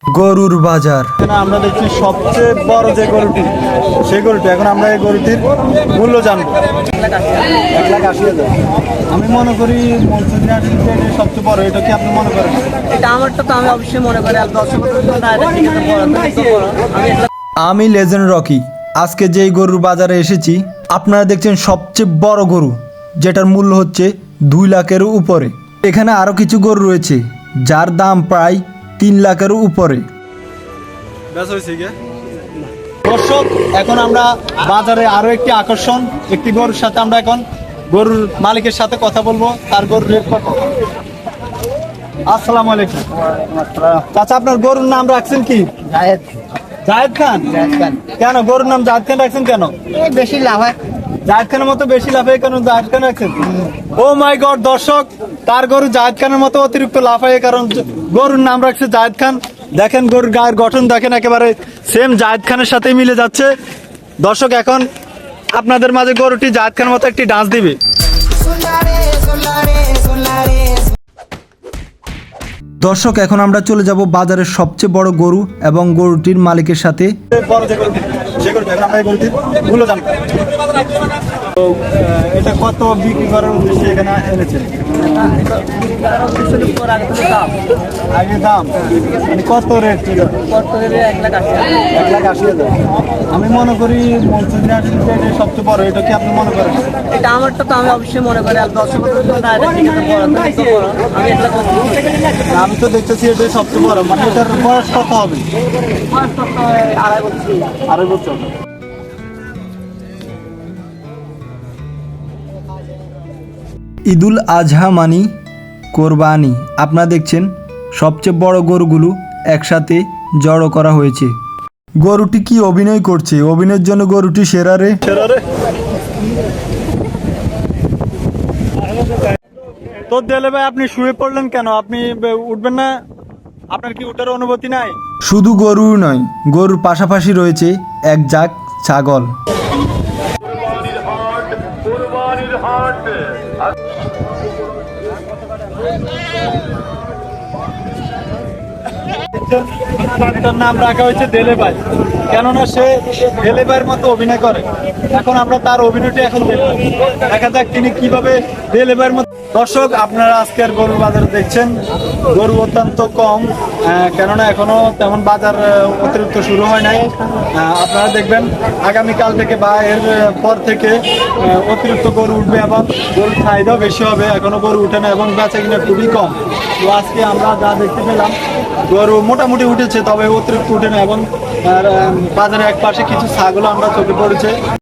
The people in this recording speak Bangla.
গরুর বাজার। আমরা দেখছি সবচেয়ে বড় যে গরুটি, সেই গরুটি। এখন আমরা এই গরুটির মূল্য জানবো। 1,80,000। আমি মনে করি মনসুরি হাটের যে সবচেয়ে বড়, এটা কি আপনি মনে করেন? এটা আমারটা তো আমি অবশ্যই মনে করি। আর দর্শক আমি লেজেন্ড রকি। আজকে যেই গরুর বাজারে এসেছি, আপনারা দেখছেন সবচেয়ে বড় গরু, যেটার মূল্য হচ্ছে 2 লাখের উপরে। এখানে আরও কিছু গরু রয়েছে যার দাম প্রায় 3 লাখের উপরে। দর্শক, এখন আমরা বাজারে আরো একটি আকর্ষণ, একটি গরুর সাথে আমরা এখন গরুর মালিকের সাথে কথা বলবো। তার গরুর রেট কত? আসসালামু আলাইকুম। চাচা, আপনার গরুর নাম রাখছেন কি? জায়েদ খান। কেন গরুর নাম জায়েদ খান রাখছেন কেন? বেশি লাভ হয়। জায়েদ খানের মতো বেশি লাভ হয়, কেন জায়েদ খান রাখছেন? ও মাই গড দর্শক, তার গরু জায়েদ খানের মতো অতিরিক্ত লাভ হয়, কারণ গরুর নাম রাখছে জায়েদ খান। দেখেন গরুর গায়ের গঠন দেখেন, একেবারে সেম জায়েদ খানের সাথেই মিলে যাচ্ছে। দর্শক, এখন আপনাদের মাঝে গরুটি জায়েদ খানের মতো একটি ডান্স দিবে। দর্শক, এখন আমরা চলে যাব বাজারের সবচেয়ে বড় গরু এবং গরুটির মালিকের সাথে। বড় যে গরুটি, সেই গরুটি। এখন আমরা এই গরুটির মূল্য জানবো। তো এটা কত বিক্রি করার উদ্দেশ্যে এখানে এনেছেন? আগে দাম মানে কত রেট? 1,80,000। আমি মনে করি মনসুরি হাটের যে সবচেয়ে বড়, এটা কি আপনি মনে করেন? এটা আমারটা তো আমি অবশ্যই মনে করি। আর দর্শক আমি তো দেখতেছি এটা সবচেয়ে বড়, মানে এটার বয়স কত হবে? 2.5 বছর। ঈদুল আজহা মানি কোরবানি। আপনারা দেখছেন সবচেয়ে বড় গরুগুলো একসাথে জড়ো করা হয়েছে। গরুটি কি অভিনয় করছে! অভিনয়ের জন্য গরুটি সেরা রে। তো দেলে ভাই, আপনি শুয়ে পড়লেন কেন? আপনি উঠবেন না? আপনার কি উঠার অনুভূতি নাই? শুধু গরু নয়, গরুর পাশাপাশি রয়েছে এক জাত ছাগল। তার নাম রাখা হয়েছে দেলে ভাই, কেননা সে দেলে ভাইয়ের মতো অভিনয় করে। এখন আমরা তার অভিনয়টি এখন দেখব, দেখা যাক তিনি কিভাবে দেলে ভাইয়ের মতো। দর্শক, আপনারা আজকের গরুর বাজারে দেখছেন গরু অত্যন্ত কম, কেননা এখনো তেমন বাজার অতিরিক্ত শুরু হয় নাই। আপনারা দেখবেন আগামীকাল থেকে বা এর পর থেকে অতিরিক্ত গরু উঠবে এবং গরুর চাহিদাও বেশি হবে। এখনো গরু উঠে না এবং বেচা কিনা খুবই কম। তো আজকে আমরা যা দেখতে পেলাম, গরু মোটামুটি উঠেছে, তবে অতিরিক্ত উঠে না এবং বাজারের এক পাশে কিছু ছাগল আমরা চোখে পড়েছে।